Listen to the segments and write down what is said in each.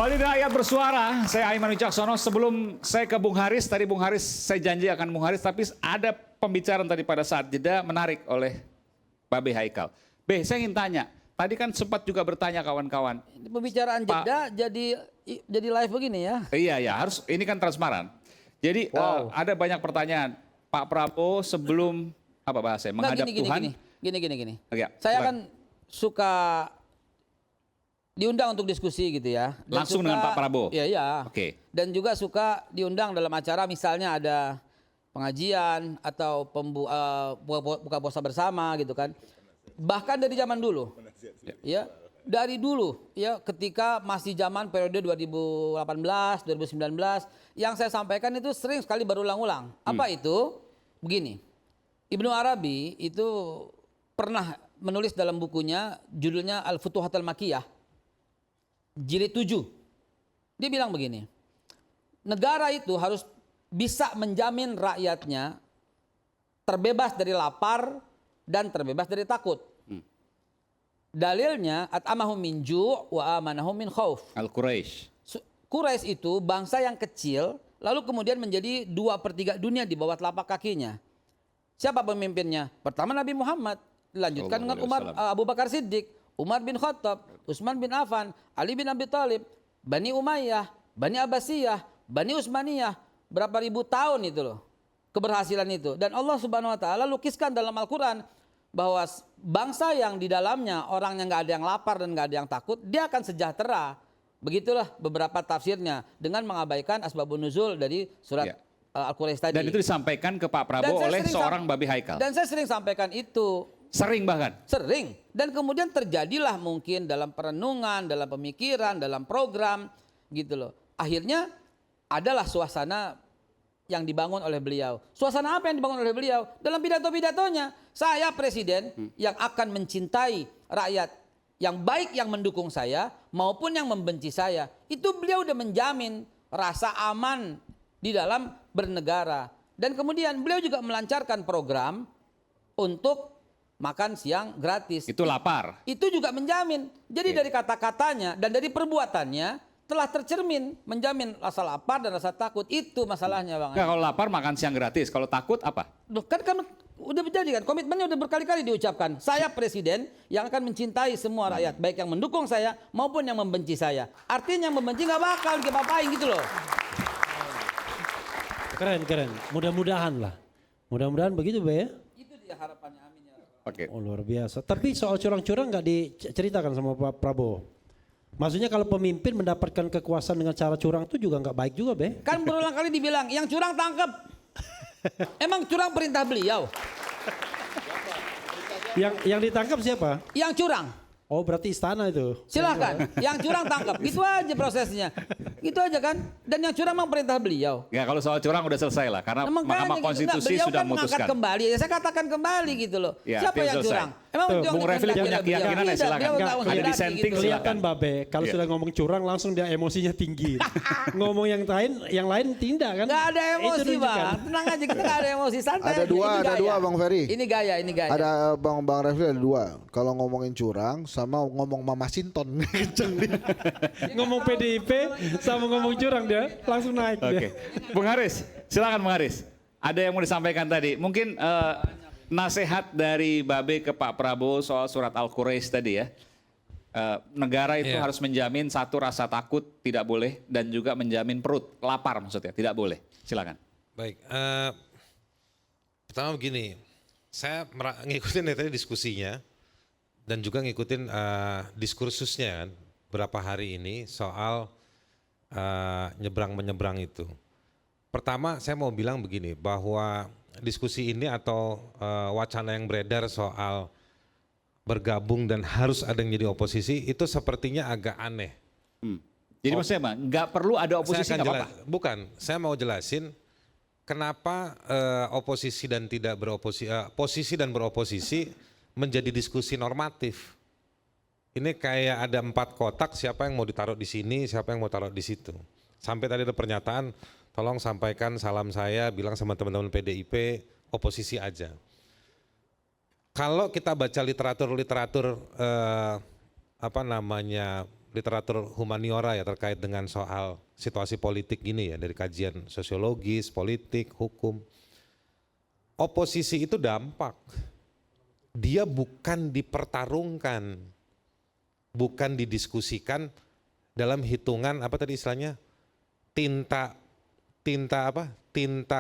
Kembali di Rakyat Bersuara, saya Aiman Wicaksono. Sebelum saya ke Bung Haris, tadi Bung Haris saya janji akan Bung Haris, tapi ada pembicaraan tadi pada saat jeda menarik oleh Babe Haikal. Saya ingin tanya, tadi kan sempat juga bertanya kawan-kawan. Pembicaraan jeda jadi live begini ya? Iya, harus ini kan transparan. Jadi ada banyak pertanyaan. Pak Prabowo sebelum apa bahasanya menghadap Tuhan. Gini. Ya, saya kan suka diundang untuk diskusi gitu ya. Dan langsung suka, dengan Pak Prabowo? Iya. Oke. Dan juga suka diundang dalam acara misalnya ada pengajian atau buka puasa bersama gitu kan. Bahkan dari zaman dulu. Ya. Dari dulu ya ketika masih zaman periode 2018, 2019 yang saya sampaikan itu sering sekali berulang-ulang. Apa itu? Begini. Ibnu Arabi itu pernah menulis dalam bukunya judulnya Al-Futuhat Al-Makkiyah. Jilid 7. Dia bilang begini. Negara itu harus bisa menjamin rakyatnya terbebas dari lapar dan terbebas dari takut. Dalilnya at'amahum min ju' wa amanahum min khauf. Al-Quraisy. Quraisy itu bangsa yang kecil lalu kemudian menjadi 2/3 dunia di bawah telapak kakinya. Siapa pemimpinnya? Pertama Nabi Muhammad, dilanjutkan dengan Abu Bakar Siddiq, Umar bin Khattab, Utsman bin Affan, Ali bin Abi Thalib, Bani Umayyah, Bani Abbasiyah, Bani Utsmaniyah, berapa ribu tahun itu loh keberhasilan itu. Dan Allah Subhanahu wa taala lukiskan dalam Al-Qur'an bahwa bangsa yang di dalamnya orang yang nggak ada yang lapar dan nggak ada yang takut, dia akan sejahtera. Begitulah beberapa tafsirnya dengan mengabaikan asbabun nuzul dari surat Al-Quraisy tadi. Dan itu disampaikan ke Pak Prabowo oleh seorang Babe Haikal. Dan saya sering sampaikan itu. Sering bahkan? Sering. Dan kemudian terjadilah mungkin dalam perenungan, dalam pemikiran, dalam program gitu loh. Akhirnya adalah suasana yang dibangun oleh beliau. Suasana apa yang dibangun oleh beliau? Dalam pidato-pidatonya, saya presiden yang akan mencintai rakyat yang baik yang mendukung saya maupun yang membenci saya. Itu beliau udah menjamin rasa aman di dalam bernegara. Dan kemudian beliau juga melancarkan program untuk makan siang gratis. Itu lapar. Itu juga menjamin. Jadi dari kata-katanya dan dari perbuatannya telah tercermin menjamin rasa lapar dan rasa takut. Itu masalahnya Bang. Nah, kalau lapar makan siang gratis, kalau takut apa? Kan udah menjadi kan komitmennya udah berkali-kali diucapkan. Saya presiden yang akan mencintai semua rakyat, baik yang mendukung saya maupun yang membenci saya. Artinya yang membenci nggak bakal diapa-apain gitu loh. Keren. Mudah-mudahan lah. Mudah-mudahan begitu Be ya. Itu dia harapannya, amin ya. Oke. Oh, luar biasa. Tapi soal curang-curang nggak diceritakan sama Pak Prabowo. Maksudnya kalau pemimpin mendapatkan kekuasaan dengan cara curang itu juga nggak baik juga Be. Kan berulang kali dibilang yang curang tangkap. Emang curang perintah beliau? Yang ditangkap siapa? Yang curang. Oh berarti istana itu. Silahkan, yang curang tangkap. Gitu aja prosesnya. Gitu aja kan. Dan yang curang memang perintah beliau. Ya kalau soal curang udah selesai lah, karena Mahkamah Konstitusi beliau sudah kan memutuskan. mengangkat kembali. Ya, saya katakan kembali gitu loh. Ya, siapa yang selesai. curang? Emang Tuh, yang Bung Refli punya keyakinan ya, silakan. Ada dissenting, Kelihatan Babe kalau sudah ngomong curang langsung dia emosinya tinggi. Ngomong yang lain tidak kan? Gak ada emosi Bang. Tenang aja, kita gak ada emosi, santai. Ada dua Bang Ferry. Ini gaya. Ada Bang Refli ada dua. Kalau ngomongin curang sama ngomong Mama Sinton kenceng dia. Ngomong PDIP sama ngomong curang dia langsung naik dia. Bung Haris, silakan Bung Haris. Ada yang mau disampaikan tadi. Mungkin nasihat dari Babe ke Pak Prabowo soal surat Al-Quraisy tadi ya. Negara itu harus menjamin satu rasa takut tidak boleh dan juga menjamin perut lapar maksudnya tidak boleh. Silakan. Baik, pertama begini, saya ngikutin tadi diskusinya dan juga ngikutin diskursusnya kan berapa hari ini soal nyebrang-menyebrang itu. Pertama saya mau bilang begini, bahwa diskusi ini atau wacana yang beredar soal bergabung dan harus ada yang jadi oposisi itu sepertinya agak aneh. Jadi maksudnya apa? Nggak perlu ada oposisi nggak apa-apa? Bukan, saya mau jelasin kenapa oposisi dan tidak beroposisi, posisi dan beroposisi menjadi diskusi normatif. Ini kayak ada 4 kotak, siapa yang mau ditaruh di sini, siapa yang mau taruh di situ. Sampai tadi ada pernyataan, tolong sampaikan salam saya, bilang sama teman-teman PDIP, oposisi aja. Kalau kita baca literatur literatur humaniora ya terkait dengan soal situasi politik gini ya, dari kajian sosiologis, politik, hukum. Oposisi itu dampak. Dia bukan dipertarungkan, bukan didiskusikan dalam hitungan apa tadi istilahnya, tinta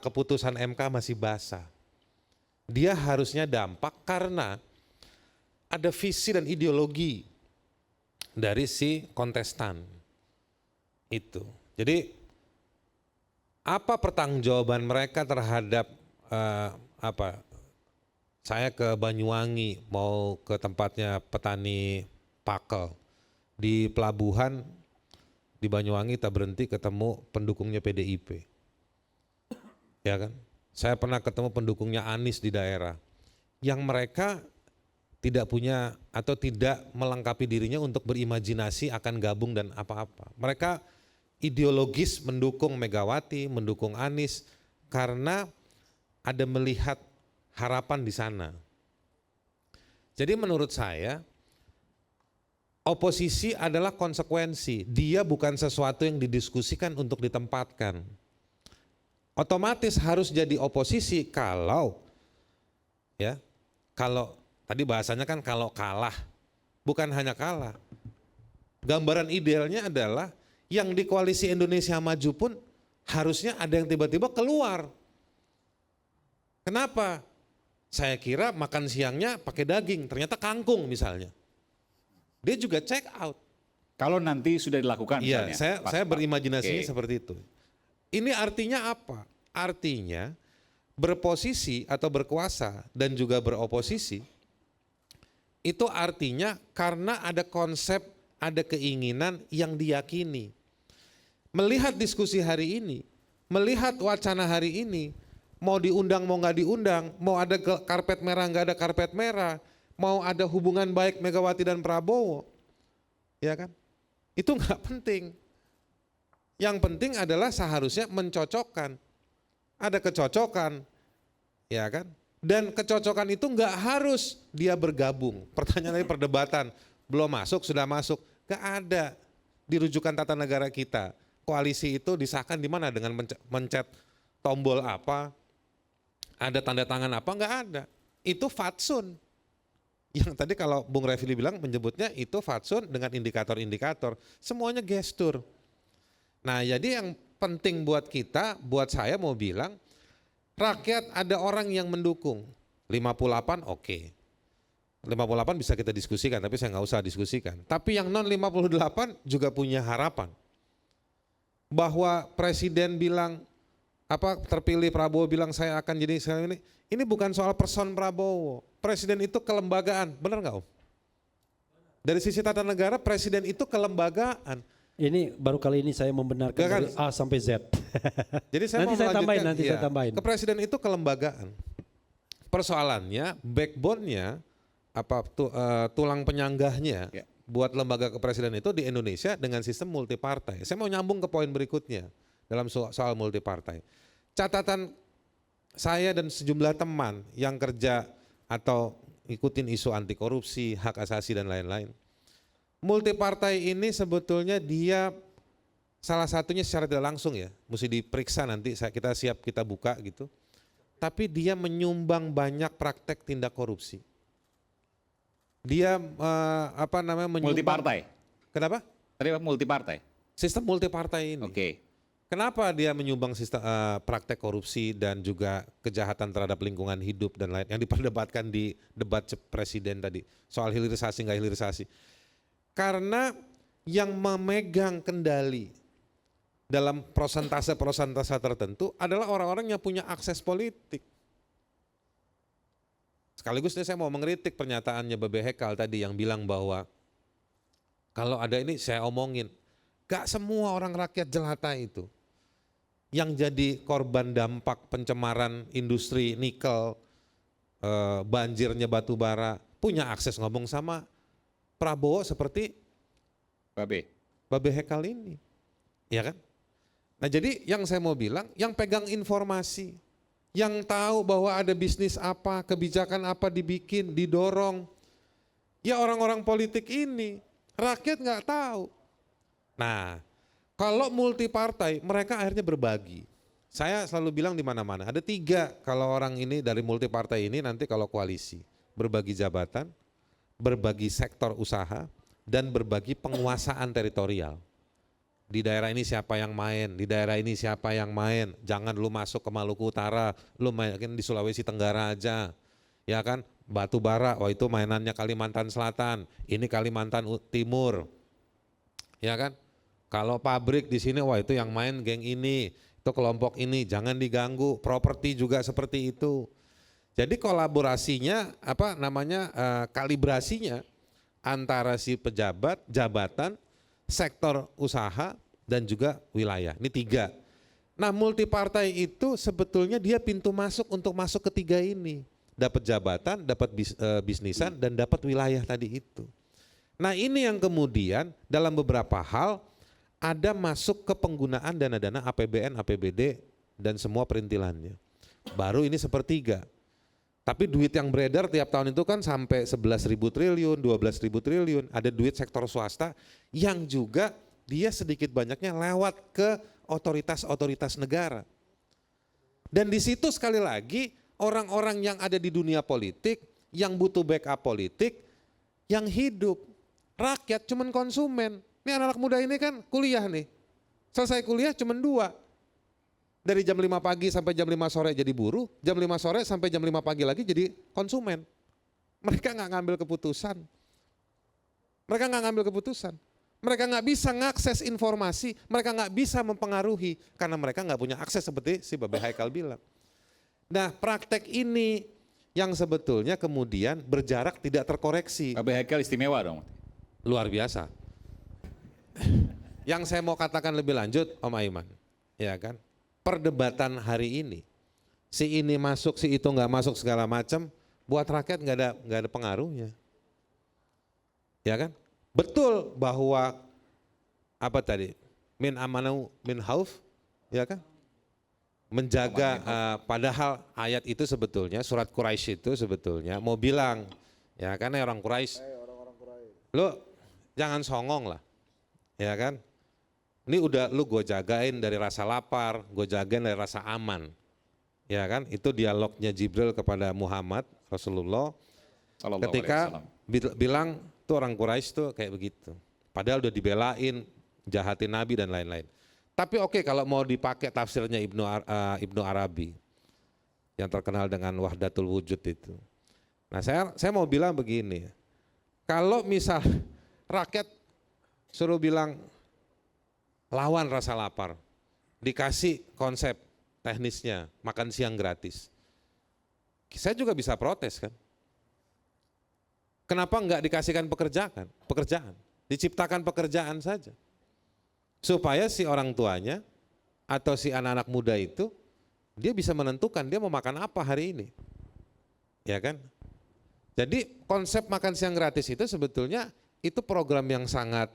keputusan MK masih basah. Dia harusnya dampak karena ada visi dan ideologi dari si kontestan itu. Jadi apa pertanggungjawaban mereka terhadap saya ke Banyuwangi mau ke tempatnya petani pakel di pelabuhan di Banyuwangi, kita berhenti ketemu pendukungnya PDIP, ya kan? Saya pernah ketemu pendukungnya Anies di daerah yang mereka tidak punya atau tidak melengkapi dirinya untuk berimajinasi akan gabung dan apa-apa. Mereka ideologis mendukung Megawati, mendukung Anies karena ada melihat harapan di sana. Jadi menurut saya oposisi adalah konsekuensi. Dia bukan sesuatu yang didiskusikan untuk ditempatkan. Otomatis harus jadi oposisi kalau tadi bahasanya kan kalau kalah, bukan hanya kalah. Gambaran idealnya adalah yang di koalisi Indonesia Maju pun harusnya ada yang tiba-tiba keluar. Kenapa? Saya kira makan siangnya pakai daging, ternyata kangkung misalnya. Dia juga check out. Kalau nanti sudah dilakukan Iya, misalnya. saya berimajinasinya seperti itu. Ini artinya apa? Artinya berposisi atau berkuasa dan juga beroposisi itu artinya karena ada konsep, ada keinginan yang diyakini. Melihat diskusi hari ini, melihat wacana hari ini, mau diundang mau nggak diundang, mau ada karpet merah nggak ada karpet merah, mau ada hubungan baik Megawati dan Prabowo, ya kan? Itu nggak penting. Yang penting adalah seharusnya mencocokkan. Ada kecocokan, ya kan? Dan kecocokan itu nggak harus dia bergabung. Pertanyaan dari perdebatan, belum masuk sudah masuk, nggak ada di rujukan tata negara kita. Koalisi itu disahkan di mana dengan mencet tombol apa, ada tanda tangan apa, nggak ada. Itu fatsun. Yang tadi kalau Bung Refli bilang menyebutnya itu fatsun dengan indikator-indikator. Semuanya gestur. Nah jadi yang penting buat kita, buat saya mau bilang, rakyat ada orang yang mendukung. 58 oke. 58 bisa kita diskusikan, tapi saya nggak usah diskusikan. Tapi yang non 58 juga punya harapan. Bahwa presiden bilang, terpilih Prabowo bilang saya akan jadi ini bukan soal person Prabowo. Presiden itu kelembagaan, benar nggak Om? Dari sisi tata negara presiden itu kelembagaan. Ini baru kali ini saya membenarkan Kan? dari A sampai Z. Jadi saya nanti mau saya tambahin, melanjutkan, nanti saya tambahin. Kepresiden itu kelembagaan. Persoalannya, backbone-nya, tulang penyanggahnya buat lembaga kepresiden itu di Indonesia dengan sistem multipartai. Saya mau nyambung ke poin berikutnya dalam soal multipartai. Catatan saya dan sejumlah teman yang kerja atau ikutin isu anti korupsi, hak asasi dan lain-lain. Multipartai ini sebetulnya dia salah satunya secara tidak langsung ya, mesti diperiksa nanti kita siap kita buka gitu. Tapi dia menyumbang banyak praktek tindak korupsi. Dia menyumbang Multipartai. Kenapa? Tadi multipartai. Sistem multipartai ini. Oke. Kenapa dia menyumbang sistem praktek korupsi dan juga kejahatan terhadap lingkungan hidup dan lain yang diperdebatkan di debat presiden tadi soal hilirisasi nggak hilirisasi? Karena yang memegang kendali dalam prosentase tertentu adalah orang-orang yang punya akses politik. Sekaligus saya mau mengkritik pernyataannya Bebe Hekal tadi yang bilang bahwa kalau ada ini saya omongin, gak semua orang rakyat jelata itu yang jadi korban dampak pencemaran industri nikel, banjirnya batu bara, punya akses ngomong sama Prabowo seperti Babe Hekal ini, ya kan? Nah jadi yang saya mau bilang, yang pegang informasi, yang tahu bahwa ada bisnis apa, kebijakan apa dibikin, didorong, ya orang-orang politik ini, rakyat nggak tahu. Nah, kalau multi partai mereka akhirnya berbagi. Saya selalu bilang di mana-mana ada 3 kalau orang ini dari multi partai ini nanti kalau koalisi berbagi jabatan, berbagi sektor usaha, dan berbagi penguasaan teritorial. Di daerah ini siapa yang main, di daerah ini siapa yang main. Jangan lu masuk ke Maluku Utara, lu main di Sulawesi Tenggara aja. Ya kan, batu bara, wah itu mainannya Kalimantan Selatan, ini Kalimantan Timur. Ya kan? Kalau pabrik di sini, wah itu yang main geng ini, itu kelompok ini, jangan diganggu. Properti juga seperti itu. Jadi kolaborasinya, kalibrasinya antara si pejabat, jabatan, sektor usaha, dan juga wilayah. Ini 3. Nah, multi partai itu sebetulnya dia pintu masuk untuk masuk ke 3 ini. Dapat jabatan, dapat bisnisan, dan dapat wilayah tadi itu. Nah, ini yang kemudian dalam beberapa hal ada masuk ke penggunaan dana-dana APBN, APBD, dan semua perintilannya. Baru ini 1/3. Tapi duit yang beredar tiap tahun itu kan sampai 11.000 triliun, 12.000 triliun. Ada duit sektor swasta yang juga dia sedikit banyaknya lewat ke otoritas-otoritas negara. Dan di situ sekali lagi orang-orang yang ada di dunia politik, yang butuh backup politik, yang hidup. Rakyat cuman konsumen. Ini anak-anak muda ini kan kuliah nih. Selesai kuliah cuman 2. Dari jam 5 pagi sampai jam 5 sore jadi buruh, jam 5 sore sampai jam 5 pagi lagi jadi konsumen. Mereka nggak ngambil keputusan. Mereka nggak bisa ngakses informasi, mereka nggak bisa mempengaruhi karena mereka nggak punya akses seperti si Babe Haikal bilang. Nah, praktek ini yang sebetulnya kemudian berjarak tidak terkoreksi. Babe Haikal istimewa dong. Luar biasa. Yang saya mau katakan lebih lanjut, Om Aiman, ya kan? Perdebatan hari ini, si ini masuk, si itu nggak masuk segala macam, buat rakyat nggak ada pengaruhnya, ya kan? Betul bahwa apa tadi, min amanu min hauf, ya kan? Menjaga, padahal ayat itu sebetulnya surat Quraisy itu sebetulnya mau bilang, ya kan orang Quraisy, lo jangan songong lah, ya kan? Ini udah lu gue jagain dari rasa lapar, gue jagain dari rasa aman. Ya kan, itu dialognya Jibril kepada Muhammad Rasulullah ketika bilang tuh orang Quraisy tuh kayak begitu. Padahal udah dibelain, jahatin Nabi dan lain-lain. Tapi oke, kalau mau dipakai tafsirnya Ibnu Arabi yang terkenal dengan Wahdatul Wujud itu. Nah saya mau bilang begini, kalau misal rakyat suruh bilang lawan rasa lapar, dikasih konsep teknisnya, makan siang gratis. Saya juga bisa protes kan. Kenapa enggak dikasihkan pekerjaan? Diciptakan pekerjaan saja. Supaya si orang tuanya atau si anak-anak muda itu, dia bisa menentukan dia mau makan apa hari ini. Ya kan? Jadi konsep makan siang gratis itu sebetulnya itu program yang sangat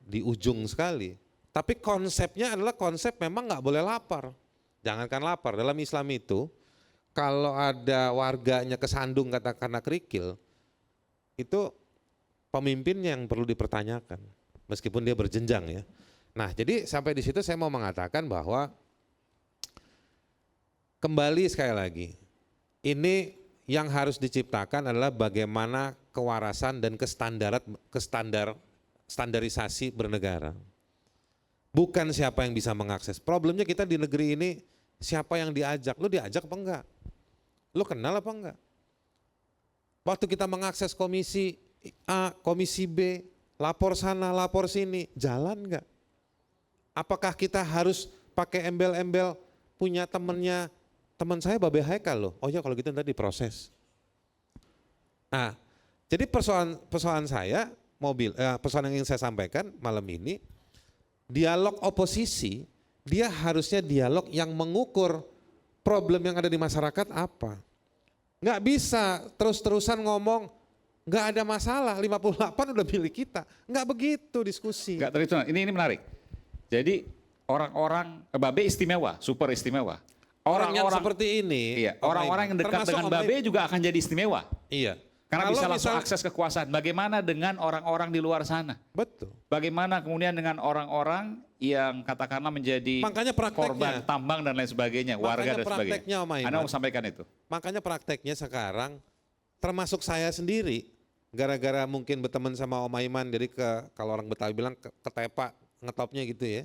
di ujung sekali. Tapi konsepnya adalah konsep memang nggak boleh lapar. Jangankan lapar, dalam Islam itu kalau ada warganya kesandung karena kerikil, itu pemimpinnya yang perlu dipertanyakan. Meskipun dia berjenjang ya. Nah jadi sampai di situ saya mau mengatakan bahwa kembali sekali lagi, ini yang harus diciptakan adalah bagaimana kewarasan dan standarisasi bernegara. Bukan siapa yang bisa mengakses. Problemnya kita di negeri ini siapa yang diajak. Lu diajak apa enggak? Lu kenal apa enggak? Waktu kita mengakses komisi A, komisi B, lapor sana, lapor sini, jalan enggak? Apakah kita harus pakai embel-embel punya teman saya Babe Haikal loh. Oh ya kalau gitu nanti diproses. Nah, jadi persoalan saya persoalan yang ingin saya sampaikan malam ini, dialog oposisi, dia harusnya dialog yang mengukur problem yang ada di masyarakat apa. Nggak bisa terus-terusan ngomong, nggak ada masalah, 58 udah milik kita. Nggak begitu diskusi. Nggak tradisional, ini menarik. Jadi orang-orang, Babe istimewa, super istimewa. Orang yang seperti ini, iya, orang-orang yang dekat dengan Babe juga akan jadi istimewa. Iya. Karena Kalau bisa langsung misal- akses kekuasaan. Bagaimana dengan orang-orang di luar sana? Betul. Bagaimana kemudian dengan orang-orang yang katakanlah menjadi Makanya prakteknya. korban tambang dan lain sebagainya, warga dan sebagainya. prakteknya, Om Aiman. Anda mau sampaikan itu? Makanya prakteknya sekarang, termasuk saya sendiri, gara-gara mungkin berteman sama Om Aiman, jadi kalau orang Betawi bilang ketepak ngetopnya gitu ya.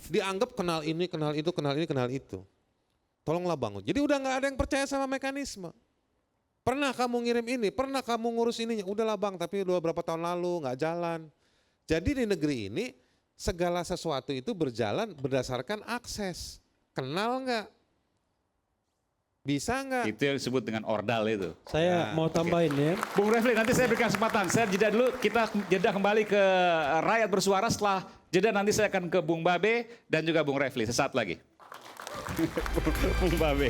Dianggap kenal ini, kenal itu, kenal ini, kenal itu. Tolonglah bangun. Jadi udah nggak ada yang percaya sama mekanisme. Pernah kamu ngirim ini, pernah kamu ngurus ininya, udahlah bang, tapi udah berapa tahun lalu nggak jalan. Jadi di negeri ini segala sesuatu itu berjalan berdasarkan akses. Kenal nggak? Bisa nggak? Itu yang disebut dengan ordal itu. Saya mau tambahin ya. Bung Refli, nanti saya berikan kesempatan. Saya jeda dulu, kita jeda kembali ke rakyat bersuara. Setelah jeda nanti saya akan ke Bung Babe dan juga Bung Refli sesaat lagi. Bung Babe.